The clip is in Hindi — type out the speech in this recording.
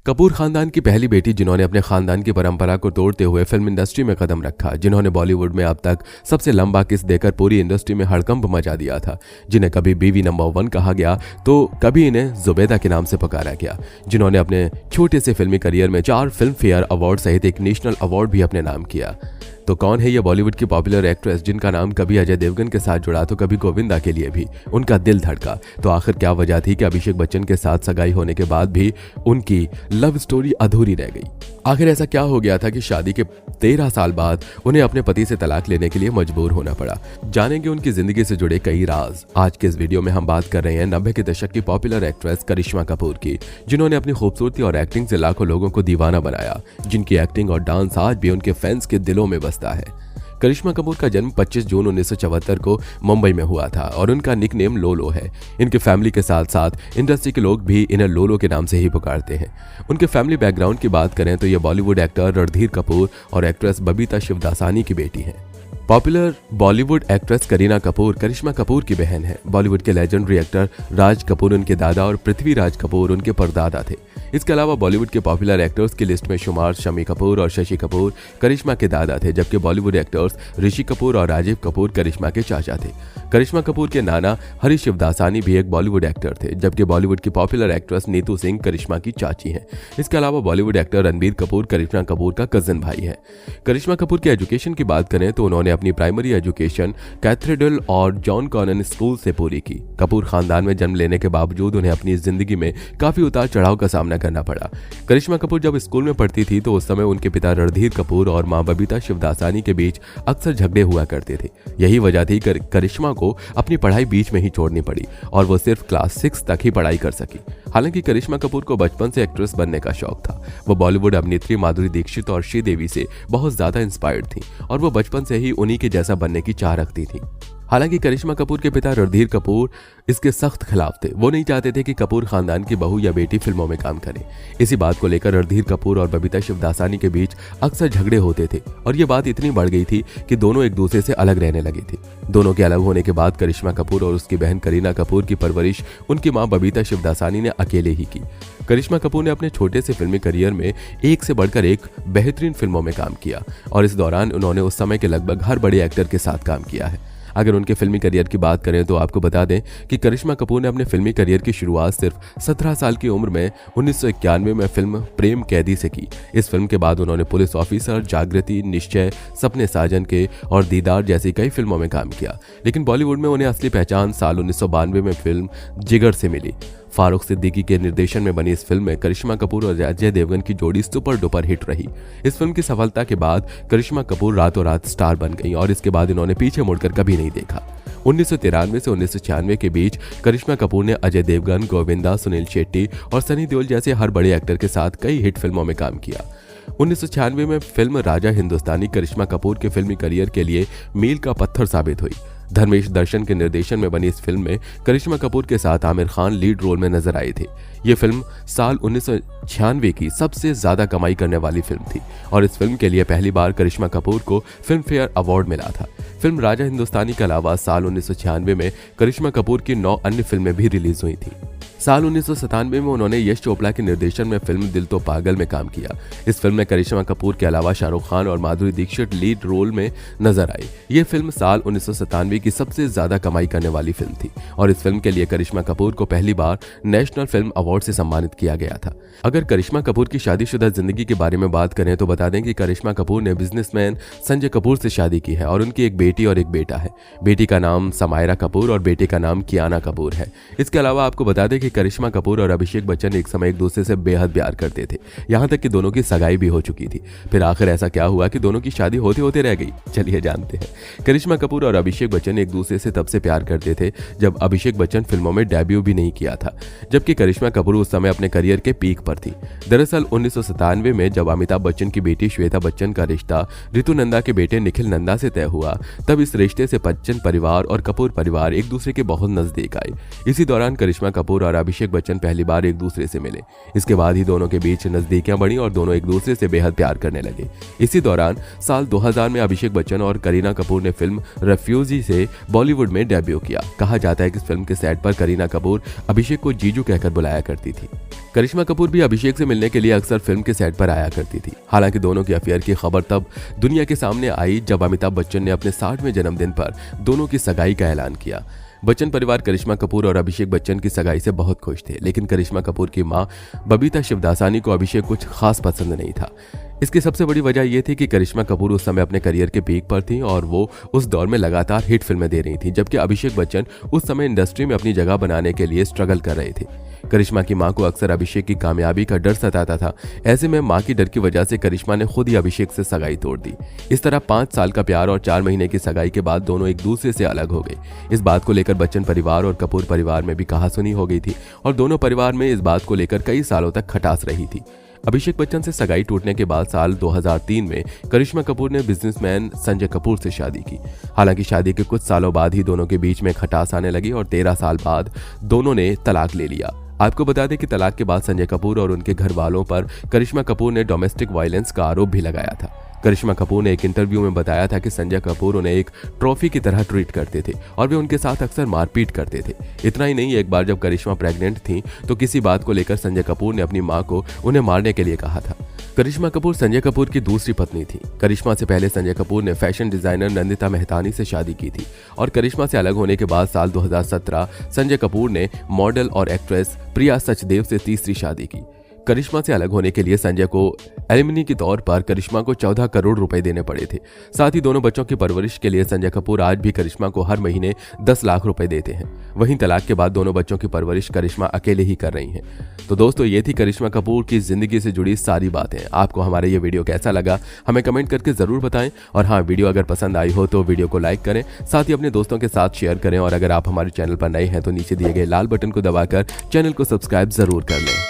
कपूर खानदान की पहली बेटी जिन्होंने अपने खानदान की परंपरा को तोड़ते हुए फिल्म इंडस्ट्री में कदम रखा, जिन्होंने बॉलीवुड में अब तक सबसे लंबा किस देकर पूरी इंडस्ट्री में हड़कंप मचा दिया था, जिन्हें कभी बीवी नंबर 1 कहा गया तो कभी इन्हें जुबैदा के नाम से पुकारा गया, जिन्होंने अपने छोटे से फिल्मी करियर में 4 फिल्म फेयर अवार्ड सहित एक नेशनल अवार्ड भी अपने नाम किया। तो कौन है ये बॉलीवुड की पॉपुलर एक्ट्रेस जिनका नाम कभी अजय देवगन के साथ जुड़ा तो कभी गोविंदा के लिए भी उनका दिल धड़का? तो आखिर क्या वजह थी कि अभिषेक बच्चन के साथ सगाई होने के बाद भी उनकी लव स्टोरी अधूरी रह गई? आखिर ऐसा क्या हो गया था कि शादी के 13 साल बाद उन्हें अपने पति से तलाक लेने के लिए मजबूर होना पड़ा? जानेंगे उनकी जिंदगी से जुड़े कई राज। आज के इस वीडियो में हम बात कर रहे हैं 90 के दशक की पॉपुलर एक्ट्रेस करिश्मा कपूर की, जिन्होंने अपनी खूबसूरती और एक्टिंग से लाखों लोगों को दीवाना बनाया, जिनकी एक्टिंग और डांस आज भी उनके फैंस के दिलों में बसता है। करिश्मा कपूर का जन्म 25 जून 1974 को मुंबई में हुआ था और उनका निकनेम लोलो है। इनके फैमिली के साथ साथ इंडस्ट्री के लोग भी इन्हें लोलो के नाम से ही पुकारते हैं। उनके फैमिली बैकग्राउंड की बात करें तो ये बॉलीवुड एक्टर रणधीर कपूर और एक्ट्रेस बबीता शिवदासानी की बेटी हैं। पॉपुलर बॉलीवुड एक्ट्रेस करीना कपूर करिश्मा कपूर की बहन है। बॉलीवुड के लेजेंडरी एक्टर राज कपूर उनके दादा और पृथ्वीराज कपूर उनके परदादा थे। इसके अलावा बॉलीवुड के पॉपुलर एक्टर्स की लिस्ट में शुमार शम्मी कपूर और शशि कपूर करिश्मा के दादा थे, जबकि बॉलीवुड एक्टर्स ऋषि कपूर और राजीव कपूर करिश्मा के चाचा थे। करिश्मा कपूर के नाना हरी शिवदासानी भी एक बॉलीवुड एक्टर थे, जबकि बॉलीवुड की पॉपुलर एक्ट्रेस नीतू सिंह करिश्मा की चाची हैं। इसके अलावा बॉलीवुड एक्टर रणबीर कपूर करिश्मा कपूर का कजिन भाई है। करिश्मा कपूर के एजुकेशन की बात करें तो उन्होंने अपनी प्राइमरी एजुकेशन कैथेड्रल और जॉन कॉनन स्कूल से पूरी की। कपूर खानदान में जन्म लेने के बावजूद उन्हें अपनी जिंदगी में काफी उतार चढ़ाव का सामना करना पड़ा। करिश्मा कपूर जब स्कूल में पढ़ती थी तो उस समय उनके पिता रणधीर कपूर और मां बबीता शिवदासानी के बीच अक्सर झगड़े हुआ करते थे। यही वजह थी करिश्मा को अपनी पढ़ाई बीच में ही छोड़नी पड़ी और वो सिर्फ क्लास 6 तक ही पढ़ाई कर सकी। हालांकि करिश्मा कपूर को बचपन से एक्ट्रेस बनने का शौक था। वो बॉलीवुड अभिनेत्री माधुरी दीक्षित और श्रीदेवी से बहुत ज्यादा इंस्पायर्ड थी और वो बचपन से ही उन्हीं के जैसा बनने की चाह रखती थी। हालांकि करिश्मा कपूर के पिता रणधीर कपूर इसके सख्त खिलाफ थे। वो नहीं चाहते थे कि कपूर खानदान की बहू या बेटी फिल्मों में काम करे। इसी बात को लेकर रणधीर कपूर और बबीता शिवदासानी के बीच अक्सर झगड़े होते थे और ये बात इतनी बढ़ गई थी कि दोनों एक दूसरे से अलग रहने लगे थे। दोनों के अलग होने के बाद करिश्मा कपूर और उसकी बहन करीना कपूर की परवरिश उनकी मां बबीता शिवदासानी ने अकेले ही की। करिश्मा कपूर ने अपने छोटे से फिल्मी करियर में एक से बढ़कर एक बेहतरीन फिल्मों में काम किया और इस दौरान उन्होंने उस समय के लगभग हर बड़े एक्टर के साथ काम किया है। अगर उनके फिल्मी करियर की बात करें तो आपको बता दें कि करिश्मा कपूर ने अपने फिल्मी करियर की शुरुआत सिर्फ 17 साल की उम्र में 1991 में फिल्म प्रेम कैदी से की। इस फिल्म के बाद उन्होंने पुलिस ऑफिसर, जागृति, निश्चय, सपने साजन के और दीदार जैसी कई फिल्मों में काम किया। लेकिन बॉलीवुड में उन्हें असली पहचान साल 1992 में फिल्म जिगर से मिली। फारूक सिद्दीकी के निर्देशन में बनी इस फिल्म में करिश्मा कपूर और अजय देवगन की जोड़ी सुपर डुपर हिट रही। इस फिल्म की सफलता के बाद करिश्मा कपूर रातों रात स्टार बन गई और इसके बाद इन्होंने पीछे मुड़कर कभी नहीं देखा। 1993 से 1996 के बीच करिश्मा कपूर ने अजय देवगन, गोविंदा, सुनील शेट्टी और सनी देओल जैसे हर बड़े एक्टर के साथ कई हिट फिल्मों में काम किया। 1996 में फिल्म राजा हिंदुस्तानी करिश्मा कपूर के फिल्मी करियर के लिए मील का पत्थर साबित हुई। धर्मेश दर्शन के निर्देशन में बनी इस फिल्म में करिश्मा कपूर के साथ आमिर खान लीड रोल में नजर आए थे। ये फिल्म साल 1996 की सबसे ज्यादा कमाई करने वाली फिल्म थी और इस फिल्म के लिए पहली बार करिश्मा कपूर को फिल्म फेयर अवार्ड मिला था। फिल्म राजा हिंदुस्तानी के अलावा साल 1996 में करिश्मा कपूर की 9 अन्य फिल्में भी रिलीज हुई थी। साल 1997 में उन्होंने यश चोपड़ा के निर्देशन में फिल्म दिल तो पागल में काम किया। इस फिल्म में करिश्मा कपूर के अलावा शाहरुख खान और माधुरी दीक्षित लीड रोल में नजर आई। ये फिल्म साल 1997 की सबसे ज्यादा कमाई करने वाली फिल्म थी और इस फिल्म के लिए करिश्मा कपूर को पहली बार नेशनल फिल्म अवार्ड से सम्मानित किया गया था। अगर करिश्मा कपूर की शादीशुदा जिंदगी के बारे में बात करें तो बता दें कि करिश्मा कपूर ने बिजनेसमैन संजय कपूर से शादी की है और उनकी एक बेटी और एक बेटा है। बेटी का नाम समायरा कपूर और बेटे का नाम कियाना कपूर है। इसके अलावा आपको बता दें कि करिश्मा कपूर और अभिषेक बच्चन एक समय एक दूसरे से बेहद प्यार करते थे, यहाँ तक कि दोनों की सगाई भी हो चुकी थी। फिर आखिर ऐसा क्या हुआ कि दोनों की शादी होते होते रह गई? चलिए जानते हैं। करिश्मा कपूर और अभिषेक बच्चन एक दूसरे से तब से प्यार करते थे जब अभिषेक बच्चन फिल्मों में डेब्यू भी नहीं किया था, जबकि करिश्मा कपूर उस समय अपने करियर के पीक पर थी। दरअसल 1997 में जब अमिताभ बच्चन की बेटी श्वेता बच्चन का रिश्ता ऋतु नंदा के बेटे निखिल नंदा से तय हुआ, तब इस रिश्ते से बच्चन परिवार और कपूर परिवार एक दूसरे के बहुत नजदीक आए। इसी दौरान करिश्मा कपूर और अभिषेक बच्चन पहली बार एक दूसरे से मिले। इसके बाद ही दोनों के बीच नजदीकियां बढ़ी और दोनों एक दूसरे से बेहद प्यार करने लगे। इसी दौरान साल 2000 में अभिषेक बच्चन और करीना कपूर ने फिल्म रेफ्यूजी से बॉलीवुड में डेब्यू किया। कहा जाता है कि इस फिल्म के सेट पर करीना कपूर अभिषेक को जीजू कहकर बुलाया करती थी। करिश्मा कपूर भी अभिषेक से मिलने के लिए अक्सर फिल्म के सेट पर आया करती थी। हालांकि दोनों की अफेयर की खबर तब दुनिया के सामने आई जब अमिताभ बच्चन ने अपने 60वें जन्मदिन पर दोनों की सगाई का ऐलान किया। बच्चन परिवार करिश्मा कपूर और अभिषेक बच्चन की सगाई से बहुत खुश थे, लेकिन करिश्मा कपूर की मां बबीता शिवदासानी को अभिषेक कुछ खास पसंद नहीं था। इसकी सबसे बड़ी वजह यह थी कि करिश्मा कपूर उस समय अपने करियर के पीक पर थी और वो उस दौर में लगातार हिट फिल्में दे रही थी, जबकि अभिषेक बच्चन उस समय इंडस्ट्री में अपनी जगह बनाने के लिए स्ट्रगल कर रहे थे। करिश्मा की मां को अक्सर अभिषेक की कामयाबी का डर सताता था। ऐसे में मां की डर की वजह से करिश्मा ने खुद ही अभिषेक से सगाई तोड़ दी। इस तरह 5 साल का प्यार और 4 महीने की सगाई के बाद दोनों एक दूसरे से अलग हो गए। इस बात को लेकर बच्चन परिवार और कपूर परिवार में भी कहासुनी हो गई थी और दोनों परिवार में इस बात को लेकर कई सालों तक खटास रही थी। अभिषेक बच्चन से सगाई टूटने के बाद साल 2003 में करिश्मा कपूर ने बिजनेसमैन संजय कपूर से शादी की। हालांकि शादी के कुछ सालों बाद ही दोनों के बीच में खटास आने लगी और 13 साल बाद दोनों ने तलाक ले लिया। आपको बता दें कि तलाक के बाद संजय कपूर और उनके घर वालों पर करिश्मा कपूर ने डोमेस्टिक वायलेंस का आरोप भी लगाया था। करिश्मा कपूर ने एक इंटरव्यू में बताया था कि संजय कपूर उन्हें एक ट्रॉफी की तरह ट्रीट करते थे और वे उनके साथ अक्सर मारपीट करते थे। इतना ही नहीं, एक बार जब करिश्मा प्रेग्नेंट थी तो किसी बात को लेकर संजय कपूर ने अपनी मां को उन्हें मारने के लिए कहा था। करिश्मा कपूर संजय कपूर की दूसरी पत्नी थी। करिश्मा से पहले संजय कपूर ने फैशन डिजाइनर नंदिता मेहतानी से शादी की थी और करिश्मा से अलग होने के बाद साल 2017 संजय कपूर ने मॉडल और एक्ट्रेस प्रिया सचदेव से तीसरी शादी की। करिश्मा से अलग होने के लिए संजय को एलिमनी के तौर पर करिश्मा को 14 करोड़ रुपए देने पड़े थे। साथ ही दोनों बच्चों की परवरिश के लिए संजय कपूर आज भी करिश्मा को हर महीने 10 लाख रुपए देते हैं। वहीं तलाक के बाद दोनों बच्चों की परवरिश करिश्मा अकेले ही कर रही हैं। तो दोस्तों, ये थी करिश्मा कपूर की जिंदगी से जुड़ी सारी बातें। आपको हमारा ये वीडियो कैसा लगा हमें कमेंट करके जरूर बताएं और हाँ, वीडियो अगर पसंद आई हो तो वीडियो को लाइक करें, साथ ही अपने दोस्तों के साथ शेयर करें और अगर आप हमारे चैनल पर नए हैं तो नीचे दिए गए लाल बटन को दबाकर चैनल को सब्सक्राइब जरूर कर लें।